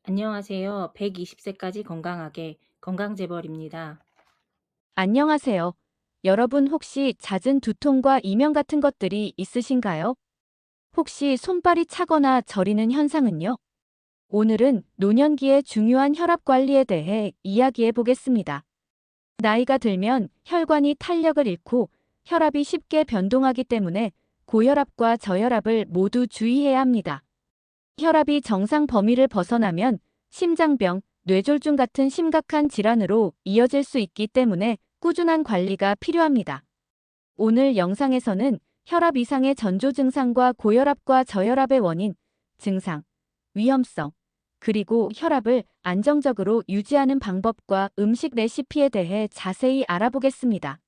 안녕하세요. 120세까지 건강하게 건강재벌입니다. 안녕하세요. 여러분 혹시 잦은 두통과 이명 같은 것들이 있으신가요? 혹시 손발이 차거나 저리는 현상은요? 오늘은 노년기의 중요한 혈압 관리에 대해 이야기해 보겠습니다. 나이가 들면 혈관이 탄력을 잃고 혈압이 쉽게 변동하기 때문에 고혈압과 저혈압을 모두 주의해야 합니다. 혈압이 정상 범위를 벗어나면 심장병, 뇌졸중 같은 심각한 질환으로 이어질 수 있기 때문에 꾸준한 관리가 필요합니다. 오늘 영상에서는 혈압 이상의 전조 증상과 고혈압과 저혈압의 원인, 증상, 위험성, 그리고 혈압을 안정적으로 유지하는 방법과 음식 레시피에 대해 자세히 알아보겠습니다.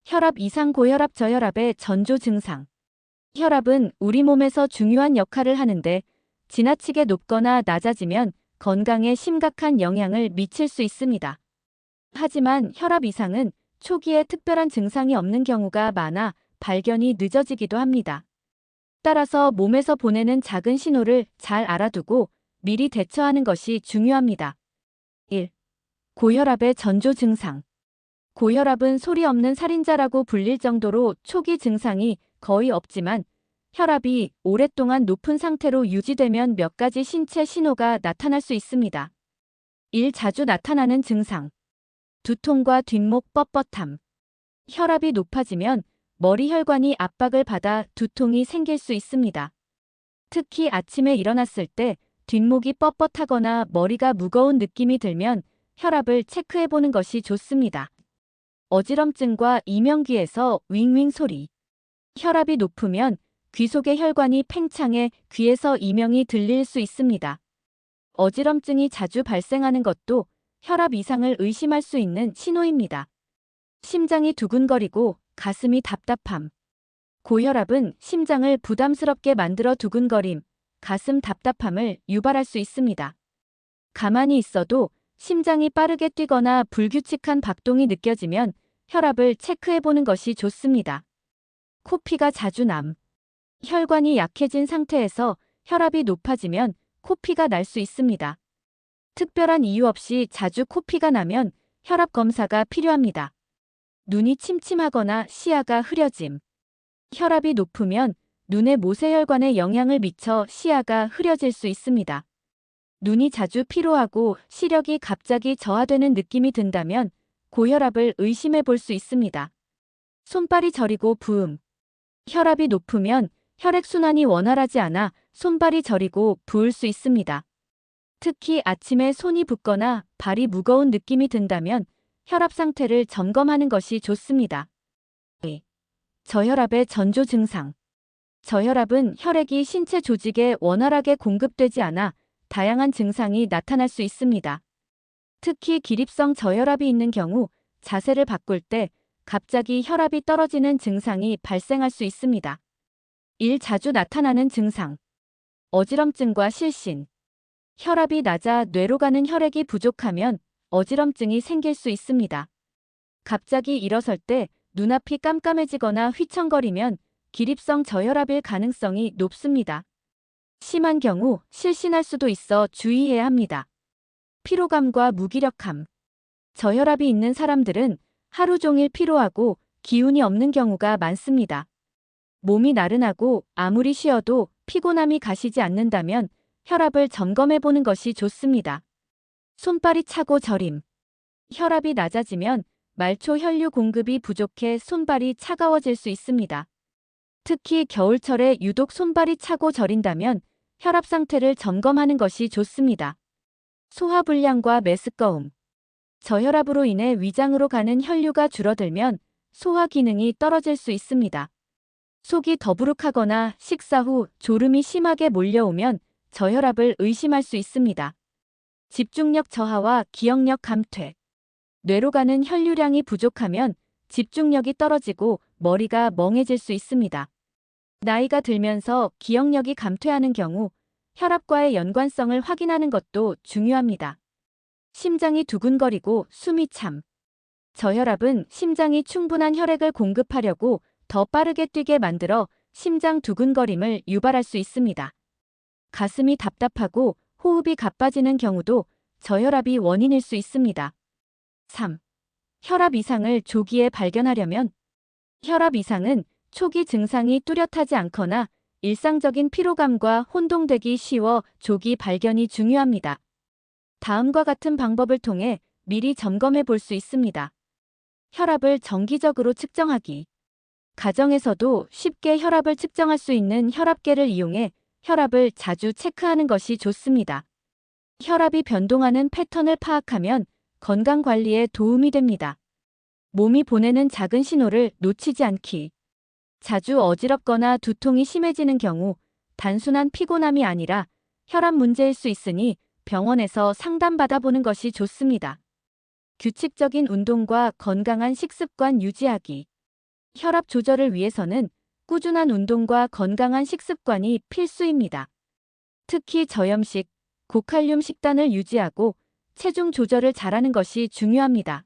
혈압 이상 고혈압 저혈압의 전조 증상. 혈압은 우리 몸에서 중요한 역할을 하는데 지나치게 높거나 낮아지면 건강에 심각한 영향을 미칠 수 있습니다. 하지만 혈압 이상은 초기에 특별한 증상이 없는 경우가 많아 발견이 늦어지기도 합니다. 따라서 몸에서 보내는 작은 신호를 잘 알아두고 미리 대처하는 것이 중요합니다. 1. 고혈압의 전조 증상. 고혈압은 소리 없는 살인자라고 불릴 정도로 초기 증상이 거의 없지만 혈압이 오랫동안 높은 상태로 유지되면 몇 가지 신체 신호가 나타날 수 있습니다. 1. 자주 나타나는 증상. 두통과 뒷목 뻣뻣함. 혈압이 높아지면 머리 혈관이 압박을 받아 두통이 생길 수 있습니다. 특히 아침에 일어났을 때 뒷목이 뻣뻣하거나 머리가 무거운 느낌이 들면 혈압을 체크해 보는 것이 좋습니다. 어지럼증과 이명귀에서 윙윙 소리. 혈압이 높으면 귀 속의 혈관이 팽창해 귀에서 이명이 들릴 수 있습니다. 어지럼증이 자주 발생하는 것도 혈압 이상을 의심할 수 있는 신호입니다. 심장이 두근거리고 가슴이 답답함. 고혈압은 심장을 부담스럽게 만들어 두근거림, 가슴 답답함을 유발할 수 있습니다. 가만히 있어도 심장이 빠르게 뛰거나 불규칙한 박동이 느껴지면 혈압을 체크해 보는 것이 좋습니다. 코피가 자주 남. 혈관이 약해진 상태에서 혈압이 높아지면 코피가 날 수 있습니다. 특별한 이유 없이 자주 코피가 나면 혈압 검사가 필요합니다. 눈이 침침하거나 시야가 흐려짐. 혈압이 높으면 눈의 모세혈관에 영향을 미쳐 시야가 흐려질 수 있습니다. 눈이 자주 피로하고 시력이 갑자기 저하되는 느낌이 든다면 고혈압을 의심해 볼 수 있습니다. 손발이 저리고 부음. 혈압이 높으면 혈액순환이 원활하지 않아 손발이 저리고 부을 수 있습니다. 특히 아침에 손이 붓거나 발이 무거운 느낌이 든다면 혈압 상태를 점검하는 것이 좋습니다. 저혈압의 전조 증상. 저혈압은 혈액이 신체 조직에 원활하게 공급되지 않아 다양한 증상이 나타날 수 있습니다. 특히 기립성 저혈압이 있는 경우 자세를 바꿀 때 갑자기 혈압이 떨어지는 증상이 발생할 수 있습니다. 1. 자주 나타나는 증상. 어지럼증과 실신. 혈압이 낮아 뇌로 가는 혈액이 부족하면 어지럼증이 생길 수 있습니다. 갑자기 일어설 때 눈앞이 깜깜해지거나 휘청거리면 기립성 저혈압일 가능성이 높습니다. 심한 경우 실신할 수도 있어 주의해야 합니다. 피로감과 무기력함. 저혈압이 있는 사람들은 하루 종일 피로하고 기운이 없는 경우가 많습니다. 몸이 나른하고 아무리 쉬어도 피곤함이 가시지 않는다면 혈압을 점검해 보는 것이 좋습니다. 손발이 차고 저림. 혈압이 낮아지면 말초 혈류 공급이 부족해 손발이 차가워질 수 있습니다. 특히 겨울철에 유독 손발이 차고 저린다면 혈압 상태를 점검하는 것이 좋습니다. 소화불량과 메스꺼움. 저혈압으로 인해 위장으로 가는 혈류가 줄어들면 소화 기능이 떨어질 수 있습니다. 속이 더부룩하거나 식사 후 졸음이 심하게 몰려오면 저혈압을 의심할 수 있습니다. 집중력 저하와 기억력 감퇴. 뇌로 가는 혈류량이 부족하면 집중력이 떨어지고 머리가 멍해질 수 있습니다. 나이가 들면서 기억력이 감퇴하는 경우 혈압과의 연관성을 확인하는 것도 중요합니다. 심장이 두근거리고 숨이 참. 저혈압은 심장이 충분한 혈액을 공급하려고 더 빠르게 뛰게 만들어 심장 두근거림을 유발할 수 있습니다. 가슴이 답답하고 호흡이 가빠지는 경우도 저혈압이 원인일 수 있습니다. 3. 혈압 이상을 조기에 발견하려면 혈압 이상은 초기 증상이 뚜렷하지 않거나 일상적인 피로감과 혼동되기 쉬워 조기 발견이 중요합니다. 다음과 같은 방법을 통해 미리 점검해 볼 수 있습니다. 혈압을 정기적으로 측정하기. 가정에서도 쉽게 혈압을 측정할 수 있는 혈압계를 이용해 혈압을 자주 체크하는 것이 좋습니다. 혈압이 변동하는 패턴을 파악하면 건강 관리에 도움이 됩니다. 몸이 보내는 작은 신호를 놓치지 않기. 자주 어지럽거나 두통이 심해지는 경우 단순한 피곤함이 아니라 혈압 문제일 수 있으니 병원에서 상담받아 보는 것이 좋습니다. 규칙적인 운동과 건강한 식습관 유지하기. 혈압 조절을 위해서는 꾸준한 운동과 건강한 식습관이 필수입니다. 특히 저염식, 고칼륨 식단을 유지하고 체중 조절을 잘하는 것이 중요합니다.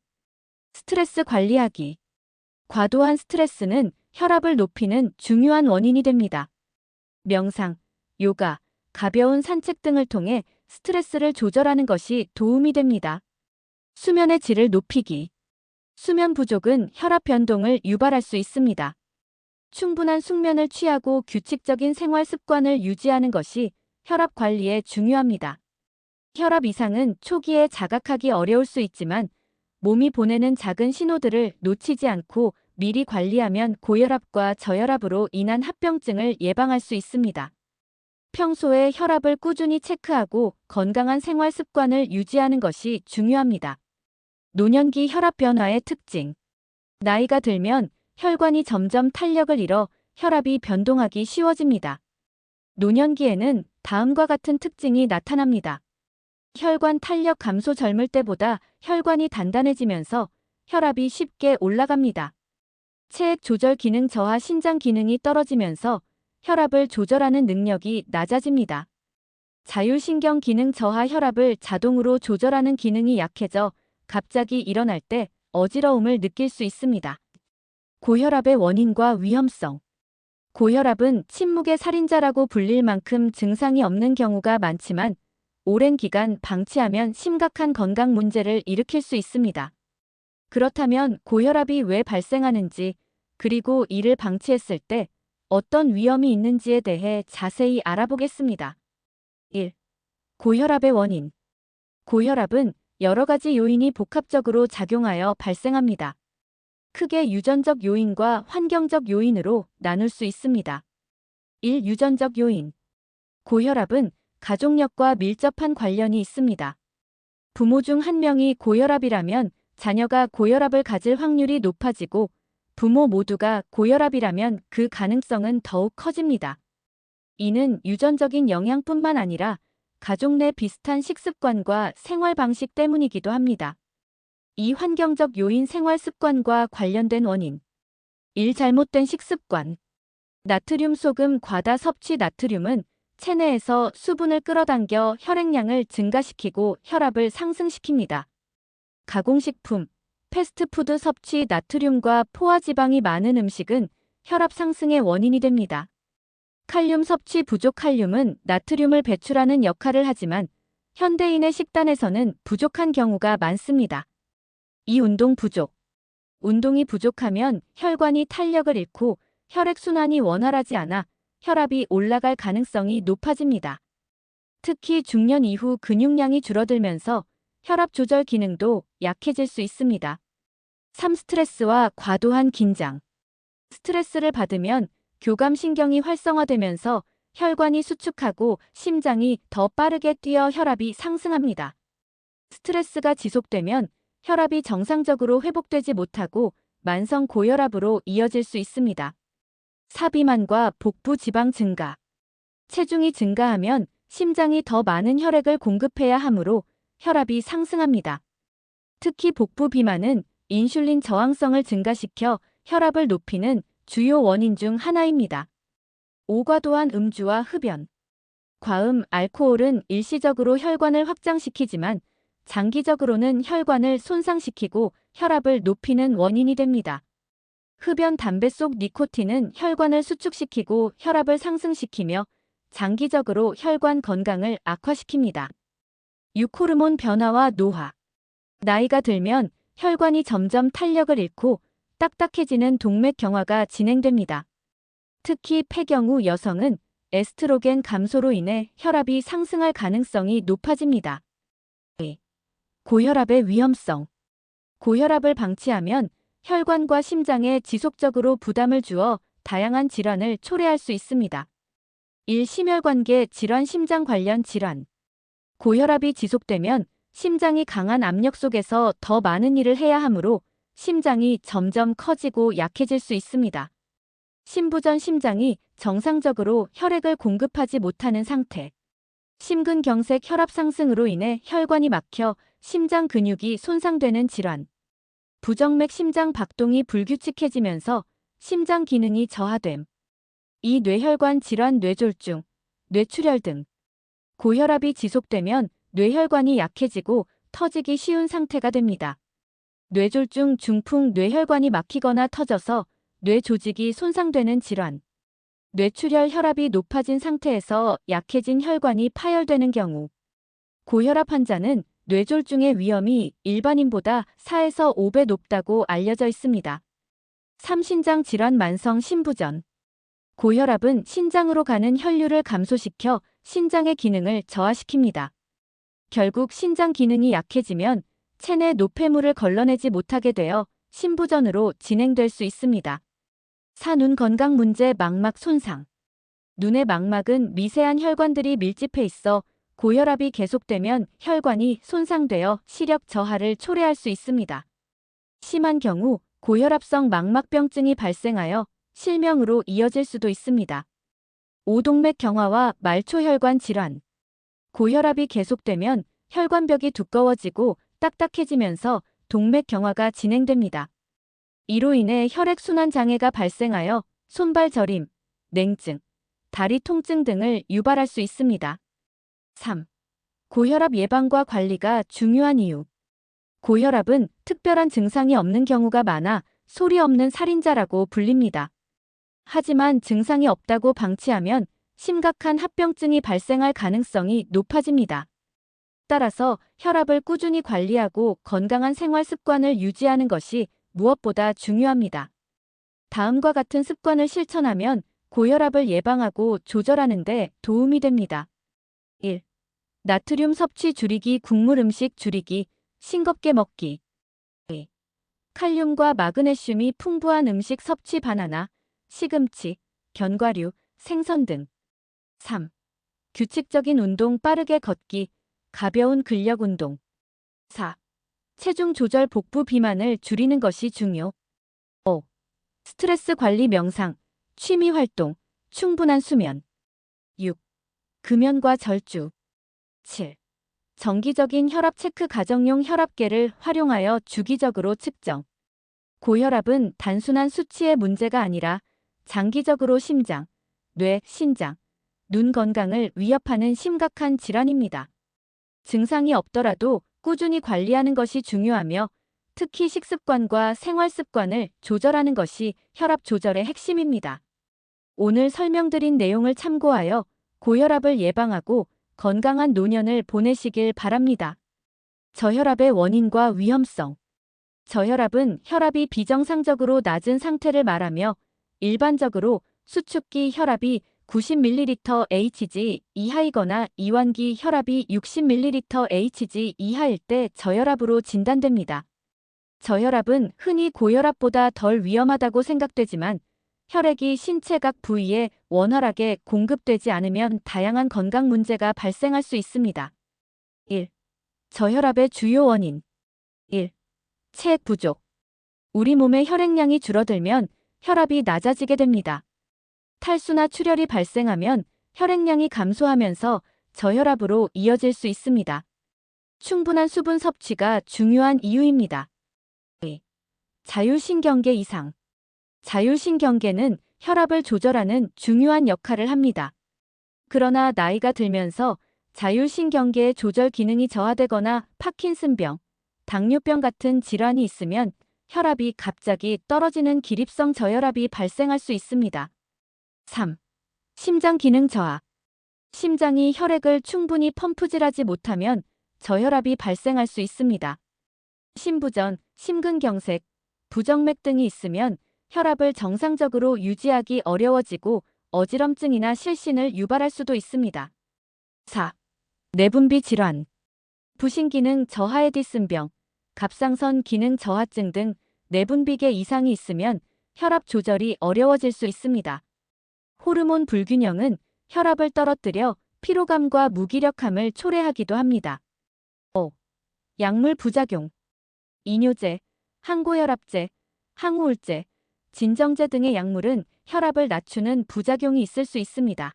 스트레스 관리하기. 과도한 스트레스는 혈압을 높이는 중요한 원인이 됩니다. 명상, 요가, 가벼운 산책 등을 통해 스트레스를 조절하는 것이 도움이 됩니다. 수면의 질을 높이기. 수면 부족은 혈압 변동을 유발할 수 있습니다. 충분한 숙면을 취하고 규칙적인 생활 습관을 유지하는 것이 혈압 관리에 중요합니다. 혈압 이상은 초기에 자각하기 어려울 수 있지만 몸이 보내는 작은 신호들을 놓치지 않고 미리 관리하면 고혈압과 저혈압으로 인한 합병증을 예방할 수 있습니다. 평소에 혈압을 꾸준히 체크하고 건강한 생활 습관을 유지하는 것이 중요합니다. 노년기 혈압 변화의 특징. 나이가 들면 혈관이 점점 탄력을 잃어 혈압이 변동하기 쉬워집니다. 노년기에는 다음과 같은 특징이 나타납니다. 혈관 탄력 감소. 젊을 때보다 혈관이 단단해지면서 혈압이 쉽게 올라갑니다. 체액 조절 기능 저하. 신장 기능이 떨어지면서 혈압을 조절하는 능력이 낮아집니다. 자율신경 기능 저하. 혈압을 자동으로 조절하는 기능이 약해져 갑자기 일어날 때 어지러움을 느낄 수 있습니다. 고혈압의 원인과 위험성. 고혈압은 침묵의 살인자라고 불릴 만큼 증상이 없는 경우가 많지만 오랜 기간 방치하면 심각한 건강 문제를 일으킬 수 있습니다. 그렇다면 고혈압이 왜 발생하는지, 그리고 이를 방치했을 때 어떤 위험이 있는지에 대해 자세히 알아보겠습니다. 1. 고혈압의 원인. 고혈압은 여러 가지 요인이 복합적으로 작용하여 발생합니다. 크게 유전적 요인과 환경적 요인으로 나눌 수 있습니다. 1. 유전적 요인. 고혈압은 가족력과 밀접한 관련이 있습니다. 부모 중 한 명이 고혈압이라면 자녀가 고혈압을 가질 확률이 높아지고 부모 모두가 고혈압이라면 그 가능성은 더욱 커집니다. 이는 유전적인 영향뿐만 아니라 가족 내 비슷한 식습관과 생활 방식 때문이기도 합니다. 이 환경적 요인. 생활 습관과 관련된 원인. 1. 잘못된 식습관. 나트륨 소금 과다 섭취. 나트륨은 체내에서 수분을 끌어당겨 혈액량을 증가시키고 혈압을 상승시킵니다. 가공식품, 패스트푸드 섭취. 나트륨과 포화지방이 많은 음식은 혈압 상승의 원인이 됩니다. 칼륨 섭취 부족. 칼륨은 나트륨을 배출하는 역할을 하지만 현대인의 식단에서는 부족한 경우가 많습니다. 2. 운동 부족. 운동이 부족하면 혈관이 탄력을 잃고 혈액순환이 원활하지 않아 혈압이 올라갈 가능성이 높아집니다. 특히 중년 이후 근육량이 줄어들면서 혈압 조절 기능도 약해질 수 있습니다. 3. 스트레스와 과도한 긴장. 스트레스를 받으면 교감신경이 활성화되면서 혈관이 수축하고 심장이 더 빠르게 뛰어 혈압이 상승합니다. 스트레스가 지속되면 혈압이 정상적으로 회복되지 못하고 만성 고혈압으로 이어질 수 있습니다. 4. 비만과 복부 지방 증가. 체중이 증가하면 심장이 더 많은 혈액을 공급해야 하므로 혈압이 상승합니다. 특히 복부 비만은 인슐린 저항성을 증가시켜 혈압을 높이는 주요 원인 중 하나입니다. 5. 과도한 음주와 흡연. 과음, 알코올은 일시적으로 혈관을 확장시키지만 장기적으로는 혈관을 손상시키고 혈압을 높이는 원인이 됩니다. 흡연, 담배 속 니코틴은 혈관을 수축시키고 혈압을 상승시키며 장기적으로 혈관 건강을 악화시킵니다. 6. 호르몬 변화와 노화. 나이가 들면 혈관이 점점 탄력을 잃고 딱딱해지는 동맥 경화가 진행됩니다. 특히 폐경후 여성은 에스트로겐 감소로 인해 혈압이 상승할 가능성이 높아집니다. 고혈압의 위험성. 고혈압을 방치하면 혈관과 심장에 지속적으로 부담을 주어 다양한 질환을 초래할 수 있습니다. 1. 심혈관계 질환 심장 관련 질환. 고혈압이 지속되면 심장이 강한 압력 속에서 더 많은 일을 해야 하므로 심장이 점점 커지고 약해질 수 있습니다. 심부전 심장이 정상적으로 혈액을 공급하지 못하는 상태. 심근경색 혈압 상승으로 인해 혈관이 막혀 심장 근육이 손상되는 질환. 부정맥 심장 박동이 불규칙해지면서 심장 기능이 저하됨. 이 뇌혈관 질환 뇌졸중, 뇌출혈 등. 고혈압이 지속되면 뇌혈관이 약해지고 터지기 쉬운 상태가 됩니다. 뇌졸중 중풍 뇌혈관이 막히거나 터져서 뇌 조직이 손상되는 질환. 뇌출혈 혈압이 높아진 상태에서 약해진 혈관이 파열되는 경우. 고혈압 환자는 뇌졸중의 위험이 일반인보다 4에서 5배 높다고 알려져 있습니다. 3. 신장 질환 만성 심부전. 고혈압은 신장으로 가는 혈류를 감소시켜 신장의 기능을 저하시킵니다. 결국 신장 기능이 약해지면 체내 노폐물을 걸러내지 못하게 되어 심부전으로 진행될 수 있습니다. 4. 눈 건강 문제 망막 손상. 눈의 망막은 미세한 혈관들이 밀집해 있어 고혈압이 계속되면 혈관이 손상되어 시력 저하를 초래할 수 있습니다. 심한 경우 고혈압성 망막병증이 발생하여 실명으로 이어질 수도 있습니다. 5. 동맥 경화와 말초혈관 질환. 고혈압이 계속되면 혈관벽이 두꺼워지고 딱딱해지면서 동맥 경화가 진행됩니다. 이로 인해 혈액순환 장애가 발생하여 손발 저림, 냉증, 다리 통증 등을 유발할 수 있습니다. 3. 고혈압 예방과 관리가 중요한 이유. 고혈압은 특별한 증상이 없는 경우가 많아 소리 없는 살인자라고 불립니다. 하지만 증상이 없다고 방치하면 심각한 합병증이 발생할 가능성이 높아집니다. 따라서 혈압을 꾸준히 관리하고 건강한 생활 습관을 유지하는 것이 무엇보다 중요합니다. 다음과 같은 습관을 실천하면 고혈압을 예방하고 조절하는 데 도움이 됩니다. 1. 나트륨 섭취 줄이기 국물 음식 줄이기 싱겁게 먹기 2. 칼륨과 마그네슘이 풍부한 음식 섭취 바나나, 시금치, 견과류, 생선 등 3. 규칙적인 운동 빠르게 걷기, 가벼운 근력 운동 4. 체중 조절 복부 비만을 줄이는 것이 중요 5. 스트레스 관리 명상, 취미 활동, 충분한 수면 6. 금연과 절주 7. 정기적인 혈압 체크 가정용 혈압계를 활용하여 주기적으로 측정. 고혈압은 단순한 수치의 문제가 아니라 장기적으로 심장, 뇌, 신장, 눈 건강을 위협하는 심각한 질환입니다. 증상이 없더라도 꾸준히 관리하는 것이 중요하며 특히 식습관과 생활 습관을 조절하는 것이 혈압 조절의 핵심입니다. 오늘 설명드린 내용을 참고하여 고혈압을 예방하고 건강한 노년을 보내시길 바랍니다. 저혈압의 원인과 위험성. 저혈압은 혈압이 비정상적으로 낮은 상태를 말하며 일반적으로 수축기 혈압이 90ml/Hg 이하이거나 이완기 혈압이 60ml/Hg 이하일 때 저혈압으로 진단됩니다. 저혈압은 흔히 고혈압보다 덜 위험하다고 생각되지만 혈액이 신체 각 부위에 원활하게 공급되지 않으면 다양한 건강 문제가 발생할 수 있습니다. 1. 저혈압의 주요 원인 1. 체액 부족. 우리 몸의 혈액량이 줄어들면 혈압이 낮아지게 됩니다. 탈수나 출혈이 발생하면 혈액량이 감소하면서 저혈압으로 이어질 수 있습니다. 충분한 수분 섭취가 중요한 이유입니다. 2. 자율신경계 이상. 자율신경계는 혈압을 조절하는 중요한 역할을 합니다. 그러나 나이가 들면서 자율신경계의 조절 기능이 저하되거나 파킨슨병, 당뇨병 같은 질환이 있으면 혈압이 갑자기 떨어지는 기립성 저혈압이 발생할 수 있습니다. 3. 심장 기능 저하. 심장이 혈액을 충분히 펌프질하지 못하면 저혈압이 발생할 수 있습니다. 심부전, 심근경색, 부정맥 등이 있으면 혈압을 정상적으로 유지하기 어려워지고 어지럼증이나 실신을 유발할 수도 있습니다. 4. 내분비 질환. 부신기능 저하 에디슨병, 갑상선 기능 저하증 등 내분비계 이상이 있으면 혈압 조절이 어려워질 수 있습니다. 호르몬 불균형은 혈압을 떨어뜨려 피로감과 무기력함을 초래하기도 합니다. 5. 약물 부작용. 이뇨제, 항고혈압제, 항우울제, 진정제 등의 약물은 혈압을 낮추는 부작용이 있을 수 있습니다.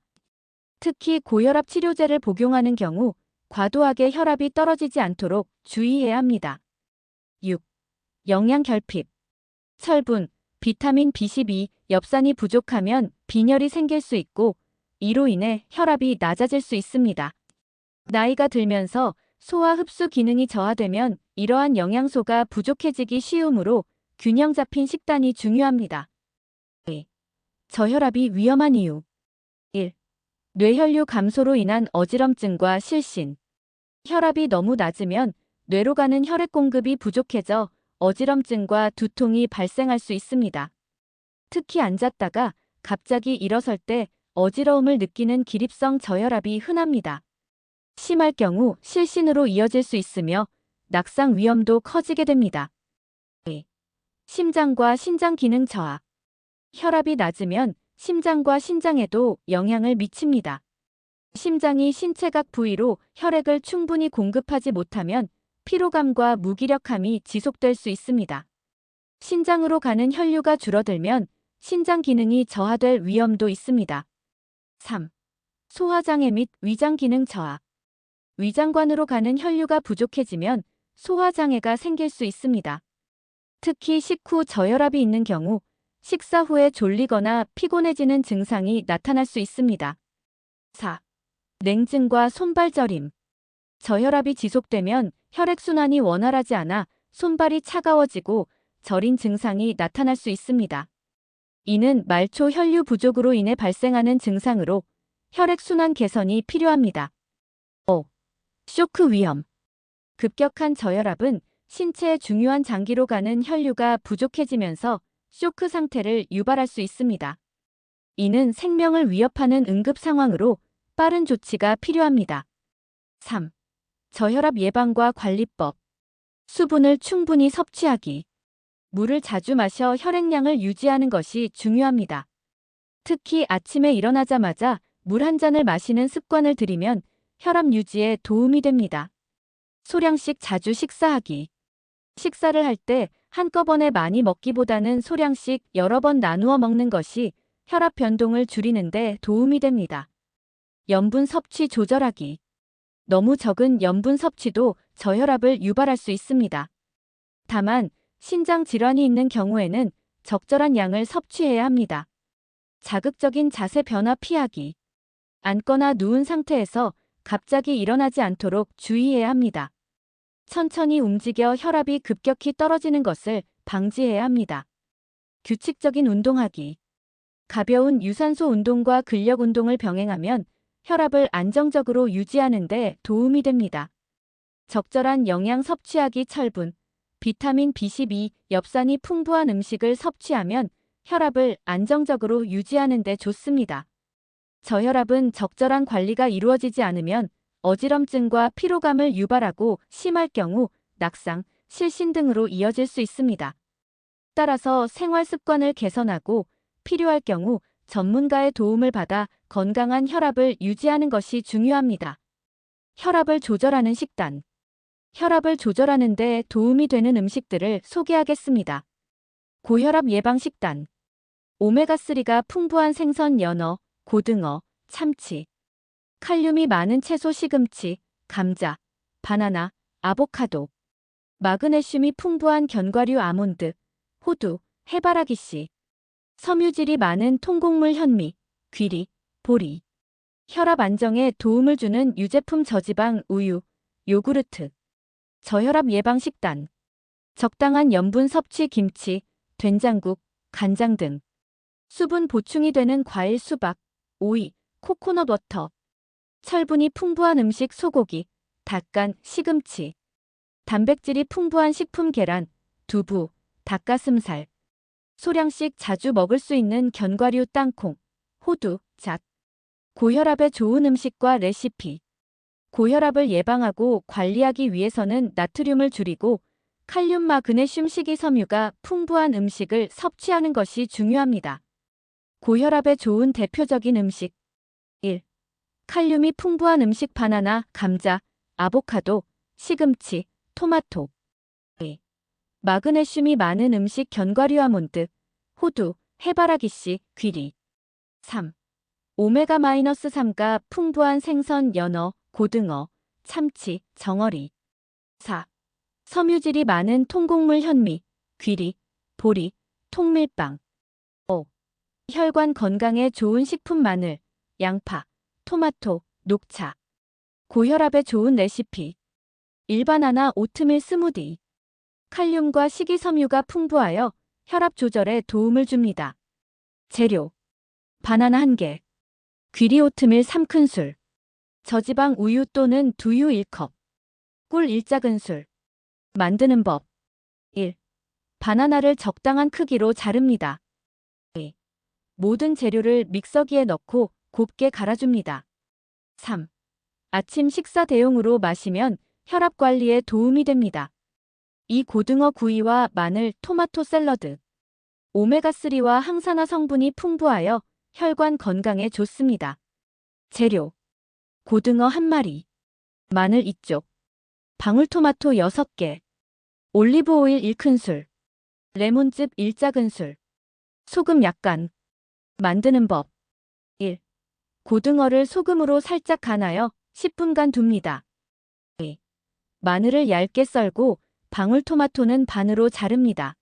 특히 고혈압 치료제를 복용하는 경우 과도하게 혈압이 떨어지지 않도록 주의해야 합니다. 6. 영양 결핍. 철분, 비타민 B12, 엽산이 부족하면 빈혈이 생길 수 있고 이로 인해 혈압이 낮아질 수 있습니다. 나이가 들면서 소화 흡수 기능이 저하되면 이러한 영양소가 부족해지기 쉬우므로 균형 잡힌 식단이 중요합니다. 2. 저혈압이 위험한 이유. 1. 뇌혈류 감소로 인한 어지럼증과 실신. 혈압이 너무 낮으면 뇌로 가는 혈액 공급이 부족해져 어지럼증과 두통이 발생할 수 있습니다. 특히 앉았다가 갑자기 일어설 때 어지러움을 느끼는 기립성 저혈압이 흔합니다. 심할 경우 실신으로 이어질 수 있으며 낙상 위험도 커지게 됩니다. 2. 심장과 신장 기능 저하. 혈압이 낮으면 심장과 신장에도 영향을 미칩니다. 심장이 신체 각 부위로 혈액을 충분히 공급하지 못하면 피로감과 무기력함이 지속될 수 있습니다. 신장으로 가는 혈류가 줄어들면 신장 기능이 저하될 위험도 있습니다. 3. 소화장애 및 위장 기능 저하. 위장관으로 가는 혈류가 부족해지면 소화장애가 생길 수 있습니다. 특히 식후 저혈압이 있는 경우 식사 후에 졸리거나 피곤해지는 증상이 나타날 수 있습니다. 4. 냉증과 손발 저림. 저혈압이 지속되면 혈액순환이 원활하지 않아 손발이 차가워지고 저린 증상이 나타날 수 있습니다. 이는 말초 혈류 부족으로 인해 발생하는 증상으로 혈액순환 개선이 필요합니다. 5. 쇼크 위험. 급격한 저혈압은 신체의 중요한 장기로 가는 혈류가 부족해지면서 쇼크 상태를 유발할 수 있습니다. 이는 생명을 위협하는 응급 상황으로 빠른 조치가 필요합니다. 3. 저혈압 예방과 관리법. 수분을 충분히 섭취하기. 물을 자주 마셔 혈액량을 유지하는 것이 중요합니다. 특히 아침에 일어나자마자 물 한 잔을 마시는 습관을 들이면 혈압 유지에 도움이 됩니다. 소량씩 자주 식사하기. 식사를 할 때 한꺼번에 많이 먹기보다는 소량씩 여러 번 나누어 먹는 것이 혈압 변동을 줄이는 데 도움이 됩니다. 염분 섭취 조절하기. 너무 적은 염분 섭취도 저혈압을 유발할 수 있습니다. 다만 신장 질환이 있는 경우에는 적절한 양을 섭취해야 합니다. 자극적인 자세 변화 피하기. 앉거나 누운 상태에서 갑자기 일어나지 않도록 주의해야 합니다. 천천히 움직여 혈압이 급격히 떨어지는 것을 방지해야 합니다. 규칙적인 운동하기. 가벼운 유산소 운동과 근력 운동을 병행하면 혈압을 안정적으로 유지하는 데 도움이 됩니다. 적절한 영양 섭취하기. 철분, 비타민 B12, 엽산이 풍부한 음식을 섭취하면 혈압을 안정적으로 유지하는 데 좋습니다. 저혈압은 적절한 관리가 이루어지지 않으면 어지럼증과 피로감을 유발하고 심할 경우 낙상, 실신 등으로 이어질 수 있습니다. 따라서 생활 습관을 개선하고 필요할 경우 전문가의 도움을 받아 건강한 혈압을 유지하는 것이 중요합니다. 혈압을 조절하는 식단. 혈압을 조절하는 데 도움이 되는 음식들을 소개하겠습니다. 고혈압 예방 식단. 오메가3가 풍부한 생선, 연어, 고등어, 참치. 칼륨이 많은 채소, 시금치, 감자, 바나나, 아보카도. 마그네슘이 풍부한 견과류, 아몬드, 호두, 해바라기씨. 섬유질이 많은 통곡물, 현미, 귀리, 보리. 혈압 안정에 도움을 주는 유제품, 저지방, 우유, 요구르트. 저혈압 예방 식단. 적당한 염분 섭취, 김치, 된장국, 간장 등. 수분 보충이 되는 과일, 수박, 오이, 코코넛 워터. 철분이 풍부한 음식 소고기, 닭간, 시금치. 단백질이 풍부한 식품 계란, 두부, 닭가슴살. 소량씩 자주 먹을 수 있는 견과류 땅콩, 호두, 잣. 고혈압에 좋은 음식과 레시피. 고혈압을 예방하고 관리하기 위해서는 나트륨을 줄이고 칼륨, 마그네슘, 식이섬유가 풍부한 음식을 섭취하는 것이 중요합니다. 고혈압에 좋은 대표적인 음식 1. 칼륨이 풍부한 음식 바나나, 감자, 아보카도, 시금치, 토마토 2. 마그네슘이 많은 음식 견과류 아몬드, 호두, 해바라기씨, 귀리 3. 오메가-3가 풍부한 생선, 연어, 고등어, 참치, 정어리 4. 섬유질이 많은 통곡물 현미, 귀리, 보리, 통밀빵 5. 혈관 건강에 좋은 식품 마늘, 양파, 토마토, 녹차 고혈압에 좋은 레시피 일바나나 오트밀 스무디 칼륨과 식이섬유가 풍부하여 혈압 조절에 도움을 줍니다. 재료 바나나 1개 귀리 오트밀 3큰술 저지방 우유 또는 두유 1컵 꿀 1작은술 만드는 법 1. 바나나를 적당한 크기로 자릅니다. 2. 모든 재료를 믹서기에 넣고 곱게 갈아줍니다. 3. 아침 식사 대용으로 마시면 혈압 관리에 도움이 됩니다. 2. 고등어 구이와 마늘, 토마토 샐러드 오메가3와 항산화 성분이 풍부하여 혈관 건강에 좋습니다. 재료 고등어 1마리 마늘 2쪽 방울토마토 6개 올리브 오일 1큰술 레몬즙 1작은술 소금 약간 만드는 법 1. 고등어를 소금으로 살짝 간하여 10분간 둡니다. 2. 마늘을 얇게 썰고 방울토마토는 반으로 자릅니다.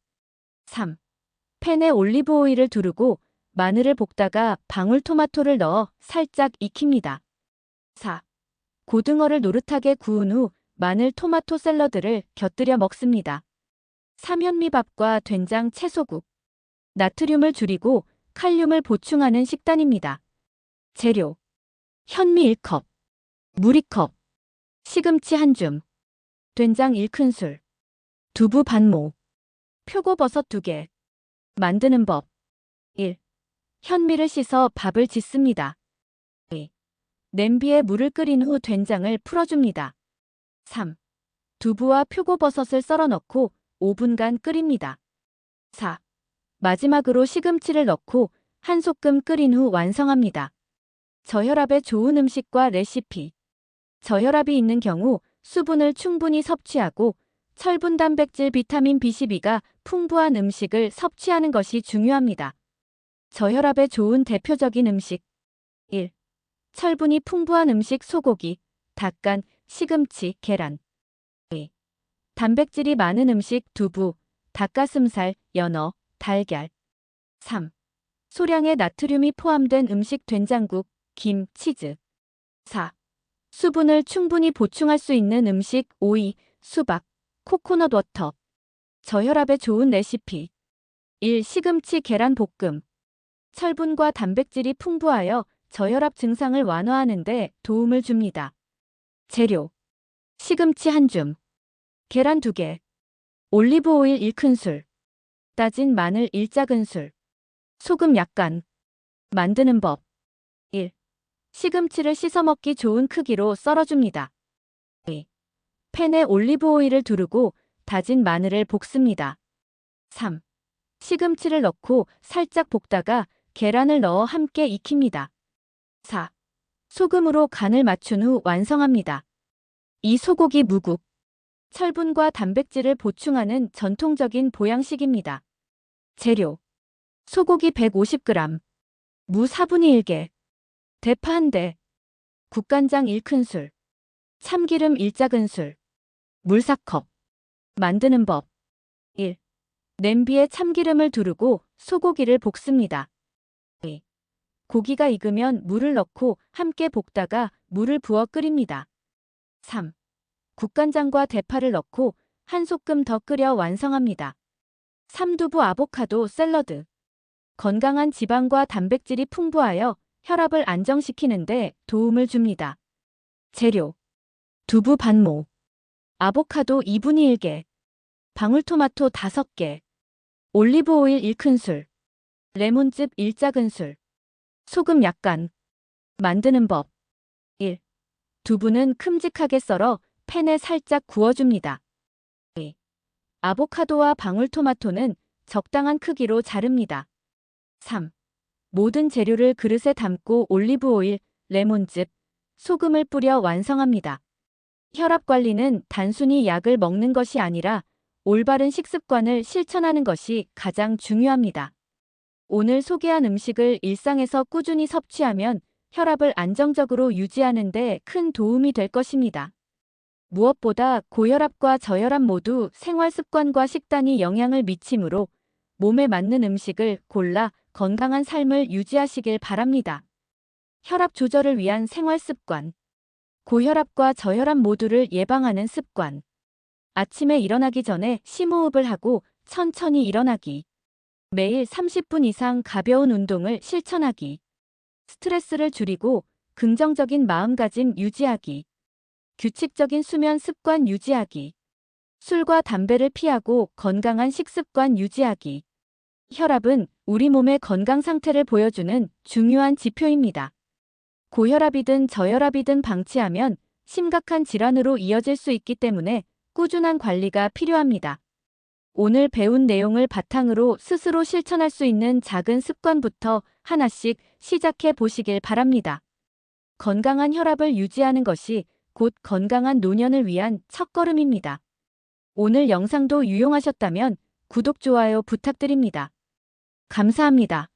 3. 팬에 올리브 오일을 두르고 마늘을 볶다가 방울토마토를 넣어 살짝 익힙니다. 4. 고등어를 노릇하게 구운 후 마늘 토마토 샐러드를 곁들여 먹습니다. 3. 현미밥과 된장 채소국 나트륨을 줄이고 칼륨을 보충하는 식단입니다. 재료 현미 1컵 물 2컵 시금치 1줌 된장 1큰술 두부 반모 표고버섯 2개 만드는 법 1. 현미를 씻어 밥을 짓습니다. 2. 냄비에 물을 끓인 후 된장을 풀어줍니다. 3. 두부와 표고버섯을 썰어 넣고 5분간 끓입니다. 4. 마지막으로 시금치를 넣고 한 소끔 끓인 후 완성합니다. 저혈압에 좋은 음식과 레시피 저혈압이 있는 경우 수분을 충분히 섭취하고 철분, 단백질, 비타민 B12가 풍부한 음식을 섭취하는 것이 중요합니다. 저혈압에 좋은 대표적인 음식 1. 철분이 풍부한 음식 소고기, 닭간, 시금치, 계란 2. 단백질이 많은 음식 두부, 닭가슴살, 연어, 달걀 3. 소량의 나트륨이 포함된 음식 된장국, 김, 치즈 4. 수분을 충분히 보충할 수 있는 음식 오이, 수박, 코코넛 워터 저혈압에 좋은 레시피 1. 시금치 계란 볶음 철분과 단백질이 풍부하여 저혈압 증상을 완화하는 데 도움을 줍니다. 재료 시금치 1줌 계란 2개 올리브 오일 1큰술 다진 마늘 1작은술 소금 약간 만드는 법 1. 시금치를 씻어 먹기 좋은 크기로 썰어줍니다. 2. 팬에 올리브 오일을 두르고 다진 마늘을 볶습니다. 3. 시금치를 넣고 살짝 볶다가 계란을 넣어 함께 익힙니다. 4. 소금으로 간을 맞춘 후 완성합니다. 이 소고기 무국 철분과 단백질을 보충하는 전통적인 보양식입니다. 재료 소고기 150g 무 4분의 1개 대파 1대 국간장 1큰술 참기름 1작은술 물 4컵 만드는 법 1. 냄비에 참기름을 두르고 소고기를 볶습니다. 2. 고기가 익으면 물을 넣고 함께 볶다가 물을 부어 끓입니다. 3. 국간장과 대파를 넣고 한 소끔 더 끓여 완성합니다. 삼두부 아보카도 샐러드 건강한 지방과 단백질이 풍부하여 혈압을 안정시키는 데 도움을 줍니다. 재료. 두부 반모. 아보카도 2분의 1개. 방울토마토 5개. 올리브오일 1큰술. 레몬즙 1작은술. 소금 약간. 만드는 법. 1. 두부는 큼직하게 썰어 팬에 살짝 구워줍니다. 2. 아보카도와 방울토마토는 적당한 크기로 자릅니다. 3. 모든 재료를 그릇에 담고 올리브오일, 레몬즙, 소금을 뿌려 완성합니다. 혈압 관리는 단순히 약을 먹는 것이 아니라 올바른 식습관을 실천하는 것이 가장 중요합니다. 오늘 소개한 음식을 일상에서 꾸준히 섭취하면 혈압을 안정적으로 유지하는 데 큰 도움이 될 것입니다. 무엇보다 고혈압과 저혈압 모두 생활 습관과 식단이 영향을 미치므로 몸에 맞는 음식을 골라 건강한 삶을 유지하시길 바랍니다. 혈압 조절을 위한 생활 습관. 고혈압과 저혈압 모두를 예방하는 습관. 아침에 일어나기 전에 심호흡을 하고 천천히 일어나기. 매일 30분 이상 가벼운 운동을 실천하기. 스트레스를 줄이고 긍정적인 마음가짐 유지하기. 규칙적인 수면 습관 유지하기. 술과 담배를 피하고 건강한 식습관 유지하기. 혈압은 우리 몸의 건강 상태를 보여주는 중요한 지표입니다. 고혈압이든 저혈압이든 방치하면 심각한 질환으로 이어질 수 있기 때문에 꾸준한 관리가 필요합니다. 오늘 배운 내용을 바탕으로 스스로 실천할 수 있는 작은 습관부터 하나씩 시작해 보시길 바랍니다. 건강한 혈압을 유지하는 것이 곧 건강한 노년을 위한 첫걸음입니다. 오늘 영상도 유용하셨다면 구독, 좋아요 부탁드립니다. 감사합니다.